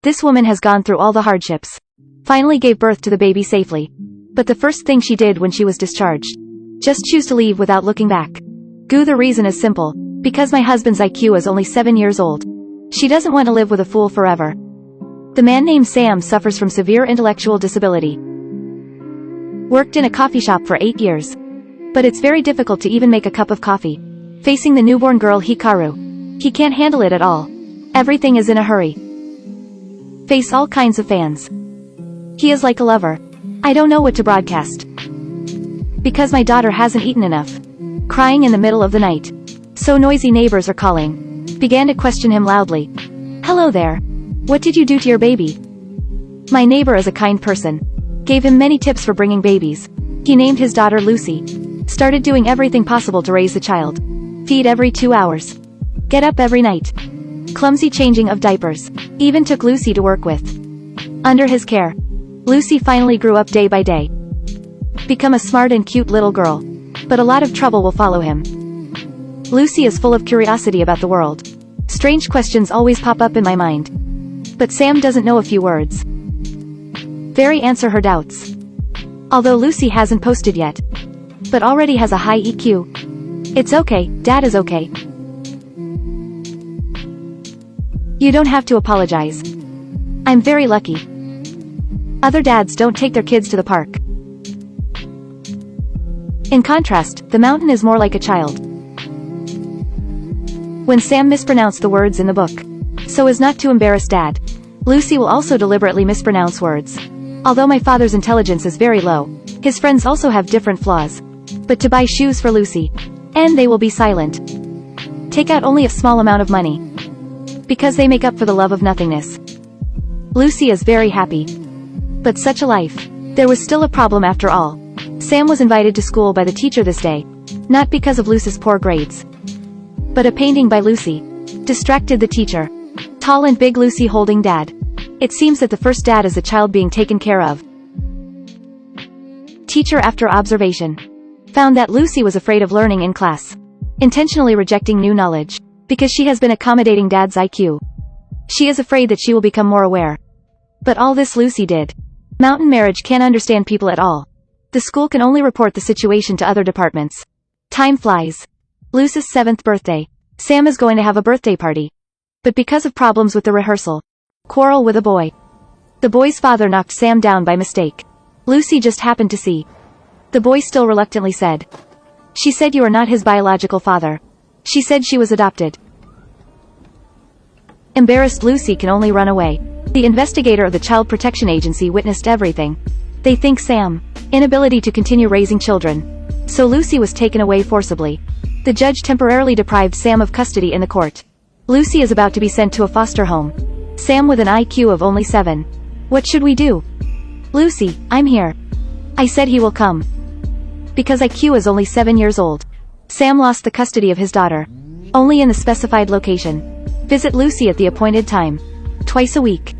This woman has gone through all the hardships. Finally gave birth to the baby safely. But the first thing she did when she was discharged. Just choose to leave without looking back. The reason is simple. Because my husband's IQ is only 7 years old. She doesn't want to live with a fool forever. The man named Sam suffers from severe intellectual disability. Worked in a coffee shop for 8 years. But it's very difficult to even make a cup of coffee. Facing the newborn girl Hikaru. He can't handle it at all. Everything is in a hurry. Face all kinds of fans. He is like a lover. I don't know what to broadcast. Because my daughter hasn't eaten enough. Crying in the middle of the night. So noisy neighbors are calling. Began to question him loudly. Hello there. What did you do to your baby? My neighbor is a kind person. Gave him many tips for bringing babies. He named his daughter Lucy. Started doing everything possible to raise the child. Feed every 2 hours. Get up every night. Clumsy changing of diapers. Even took Lucy to work with. Under his care. Lucy finally grew up day by day. Become a smart and cute little girl. But a lot of trouble will follow him. Lucy is full of curiosity about the world. Strange questions always pop up in my mind. But Sam doesn't know a few words. Very answer her doubts. Although Lucy hasn't posted yet. But already has a high EQ. It's okay, Dad is okay. You don't have to apologize. I'm very lucky. Other dads don't take their kids to the park. In contrast, the mountain is more like a child. When Sam mispronounced the words in the book. So as not to embarrass Dad. Lucy will also deliberately mispronounce words. Although my father's intelligence is very low, his friends also have different flaws. But to buy shoes for Lucy. And they will be silent. Take out only a small amount of money. Because they make up for the love of nothingness. Lucy is very happy. But such a life. There was still a problem after all. Sam was invited to school by the teacher this day. Not because of Lucy's poor grades. But a painting by Lucy. Distracted the teacher. Tall and big Lucy holding Dad. It seems that the first dad is a child being taken care of. Teacher after observation. Found that Lucy was afraid of learning in class. Intentionally rejecting new knowledge. Because she has been accommodating Dad's IQ. She is afraid that she will become more aware. But all this Lucy did. Mountain marriage can't understand people at all. The school can only report the situation to other departments. Time flies. Lucy's 7th birthday. Sam is going to have a birthday party. But because of problems with the rehearsal. Quarrel with a boy. The boy's father knocked Sam down by mistake. Lucy just happened to see. The boy still reluctantly said. She said you are not his biological father. She said she was adopted. Embarrassed Lucy can only run away. The investigator of the Child Protection Agency witnessed everything. They think Sam. Inability to continue raising children. So Lucy was taken away forcibly. The judge temporarily deprived Sam of custody in the court. Lucy is about to be sent to a foster home. Sam with an IQ of only 7. What should we do? Lucy, I'm here. I said he will come. Because IQ is only 7 years old. Sam lost the custody of his daughter. Only in the specified location. Visit Lucy at the appointed time. Twice a week.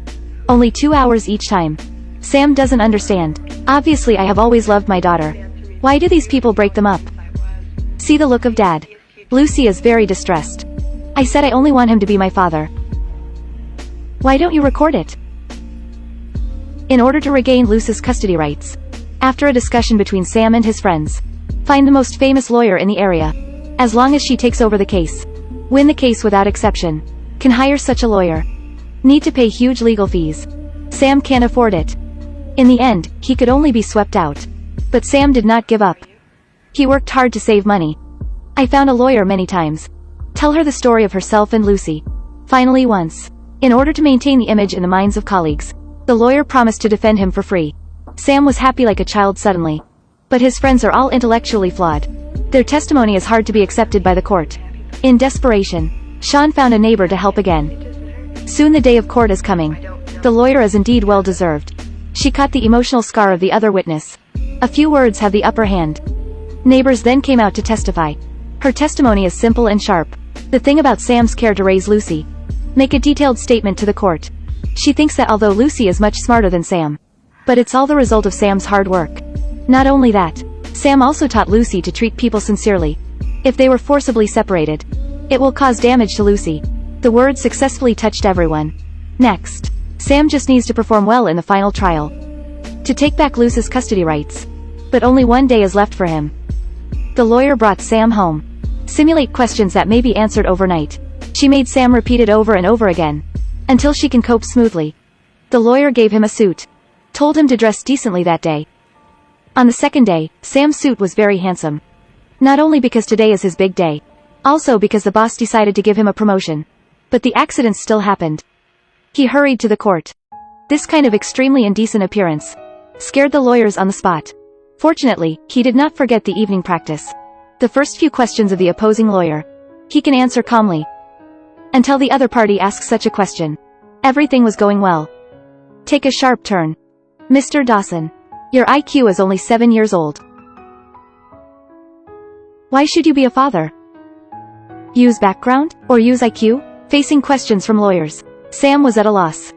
Only 2 hours each time. Sam doesn't understand. Obviously I have always loved my daughter. Why do these people break them up? See the look of Dad. Lucy is very distressed. I said I only want him to be my father. Why don't you record it? In order to regain Lucy's custody rights. After a discussion between Sam and his friends. Find the most famous lawyer in the area. As long as she takes over the case. Win the case without exception. Can hire such a lawyer. Need to pay huge legal fees. Sam can't afford it. In the end, he could only be swept out. But Sam did not give up. He worked hard to save money. I found a lawyer many times. Tell her the story of herself and Lucy. Finally once. In order to maintain the image in the minds of colleagues. The lawyer promised to defend him for free. Sam was happy like a child suddenly. But his friends are all intellectually flawed. Their testimony is hard to be accepted by the court. In desperation, Sean found a neighbor to help again. Soon the day of court is coming. The lawyer is indeed well deserved. She caught the emotional scar of the other witness. A few words have the upper hand. Neighbors then came out to testify. Her testimony is simple and sharp. The thing about Sam's care to raise Lucy. Make a detailed statement to the court. She thinks that although Lucy is much smarter than Sam. But it's all the result of Sam's hard work. Not only that, Sam also taught Lucy to treat people sincerely. If they were forcibly separated, it will cause damage to Lucy. The words successfully touched everyone. Next. Sam just needs to perform well in the final trial to take back Lucy's custody rights. But only one day is left for him. The lawyer brought Sam home. Simulate questions that may be answered overnight. She made Sam repeat it over and over again until she can cope smoothly. The lawyer gave him a suit, told him to dress decently that day. On the second day, Sam's suit was very handsome. Not only because today is his big day, also because the boss decided to give him a promotion. But the accident still happened. He hurried to the court. This kind of extremely indecent appearance scared the lawyers on the spot. Fortunately, he did not forget the evening practice. The first few questions of the opposing lawyer, he can answer calmly. Until the other party asks such a question. Everything was going well. Take a sharp turn. Mr. Dawson. Your IQ is only 7 years old. Why should you be a father? Use background, or use IQ? Facing questions from lawyers, Sam was at a loss.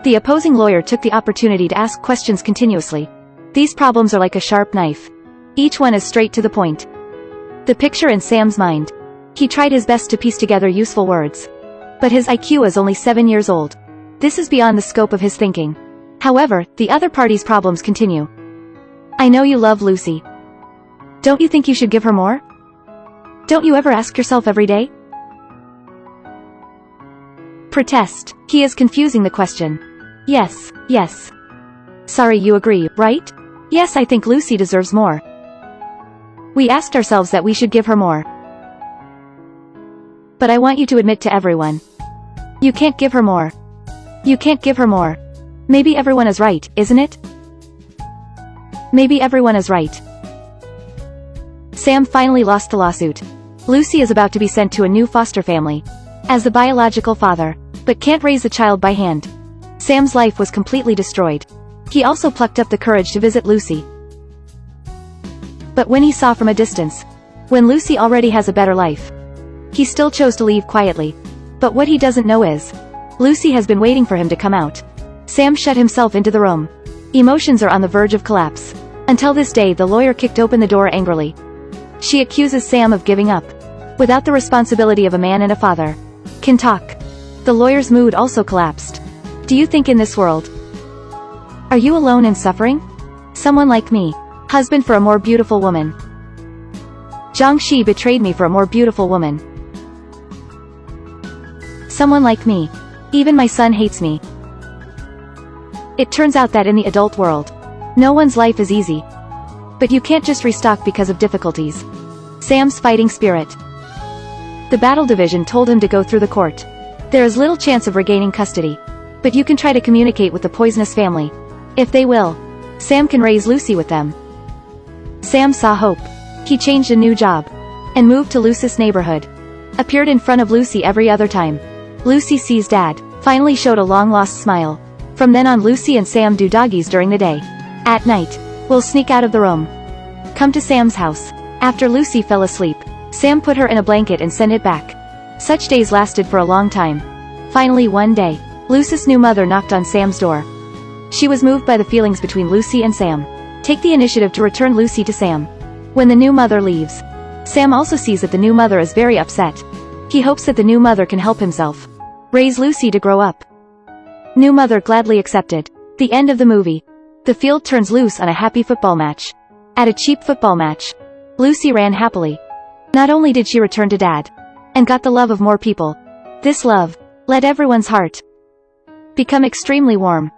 The opposing lawyer took the opportunity to ask questions continuously. These problems are like a sharp knife. Each one is straight to the point. The picture in Sam's mind. He tried his best to piece together useful words. But his IQ is only 7 years old. This is beyond the scope of his thinking. However, the other party's problems continue. I know you love Lucy. Don't you think you should give her more? Don't you ever ask yourself every day? Protest. He is confusing the question. Yes, yes. Sorry, you agree, right? Yes, I think Lucy deserves more. We asked ourselves that we should give her more. But I want you to admit to everyone. You can't give her more. You can't give her more. Maybe everyone is right, isn't it? Maybe everyone is right. Sam finally lost the lawsuit. Lucy is about to be sent to a new foster family as the biological father, but can't raise the child by hand. Sam's life was completely destroyed. He also plucked up the courage to visit Lucy. But when he saw from a distance, when Lucy already has a better life, he still chose to leave quietly. But what he doesn't know is, Lucy has been waiting for him to come out. Sam shut himself into the room. Emotions are on the verge of collapse. Until this day, the lawyer kicked open the door angrily. She accuses Sam of giving up, without the responsibility of a man and a father can talk. The lawyer's mood also collapsed. Do you think in this world, are you alone in suffering? Someone like me, husband for a more beautiful woman. Zhang Shi betrayed me for a more beautiful woman. Someone like me. Even my son hates me. It turns out that in the adult world, no one's life is easy. But you can't just restock because of difficulties. Sam's fighting spirit. The battle division told him to go through the court. There is little chance of regaining custody. But you can try to communicate with the poisonous family. If they will, Sam can raise Lucy with them. Sam saw hope. He changed a new job and moved to Lucy's neighborhood. Appeared in front of Lucy every other time Lucy sees Dad. Finally showed a long-lost smile. From then on, Lucy and Sam do doggies during the day. At night, we'll sneak out of the room, come to Sam's house. After Lucy fell asleep, Sam put her in a blanket and sent it back. Such days lasted for a long time. Finally one day, Lucy's new mother knocked on Sam's door. She was moved by the feelings between Lucy and Sam. Take the initiative to return Lucy to Sam. When the new mother leaves, Sam also sees that the new mother is very upset. He hopes that the new mother can help himself raise Lucy to grow up. New mother gladly accepted. The end of the movie. The field turns loose on a happy football match. At a cheap football match, Lucy ran happily. Not only did she return to Dad, and got the love of more people, this love let everyone's heart become extremely warm.